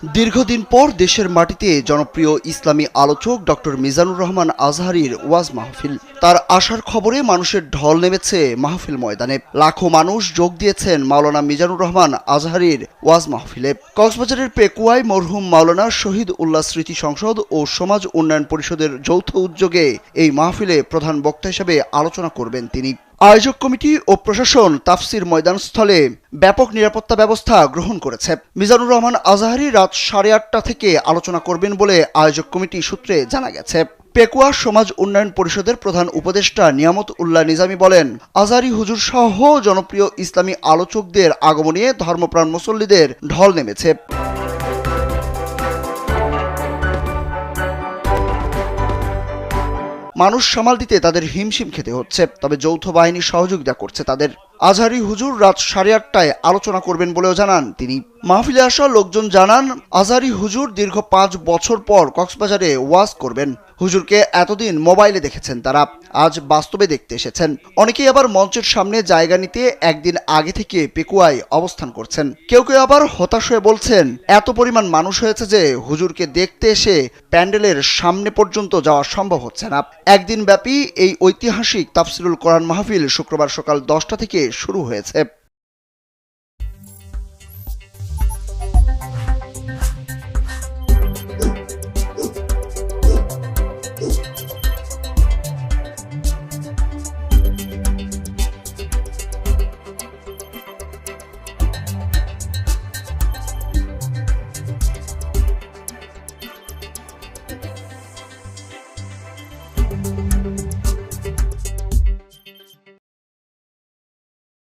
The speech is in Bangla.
দীর্ঘদিন পর দেশের মাটিতে জনপ্রিয় ইসলামী আলোচক ডক্টর মিজানুর রহমান আজহারীর ওয়াজ মাহফিল। তার আসার খবরে মানুষের ঢল নেমেছে মাহফিল ময়দানে। লাখো মানুষ যোগ দিয়েছেন মাওলানা মিজানুর রহমান আজহারীর ওয়াজ মাহফিলে। কক্সবাজারের পেকুয়ায় মরহুম মাওলানা শহীদ উল্লাহ স্মৃতি সংসদ ও সমাজ উন্নয়ন পরিষদের যৌথ উদ্যোগে এই মাহফিলে প্রধান বক্তা হিসেবে আলোচনা করবেন তিনি। আয়োজক কমিটি ও প্রশাসন তাফসির ময়দানস্থলে ব্যাপক নিরাপত্তা ব্যবস্থা গ্রহণ করেছে। মিজানুর রহমান আজহারী রাত 8:30 থেকে আলোচনা করবেন বলে আয়োজক কমিটি সূত্রে জানা গেছে। পেকুয়া সমাজ উন্নয়ন পরিষদের প্রধান উপদেষ্টা নিয়ামত উল্লাহ নিজামী বলেন, আজহারী হুজুর সহ জনপ্রিয় ইসলামী আলোচকদের আগমনে ধর্মপ্রাণ মুসল্লিদের ঢল নেমেছে। মানুষ সামাল দিতে তাদের হিমশিম খেতে হচ্ছে, তবে যৌথ বাহিনী সহযোগিতা করছে তাদের। আজহারী হুজুর রাত 8:30টায় আলোচনা করবেন বলেও জানান তিনি। মাহফিলে আসা লোকজন জানান, আজহারী হুজুর দীর্ঘ 5 বছর পর কক্সবাজারে ওয়াজ করবেন। হুজুরকে এতদিন মোবাইলে দেখেছেন তারা, আজ বাস্তবে দেখতে এসেছেন। অনেকেই আবার মঞ্চের সামনে জায়গা নিতে একদিন আগে থেকে পেকুয়ায় অবস্থান করছেন। কেউ কেউ আবার হতাশ হয়ে বলছেন, এত পরিমাণ মানুষ হয়েছে যে হুজুরকে দেখতে এসে প্যান্ডেলের সামনে পর্যন্ত যাওয়া সম্ভব হচ্ছে না। একদিন ব্যাপী এই ঐতিহাসিক তাফসিরুল কোরআন মাহফিল শুক্রবার সকাল 10টা থেকে শুরু হয়েছে।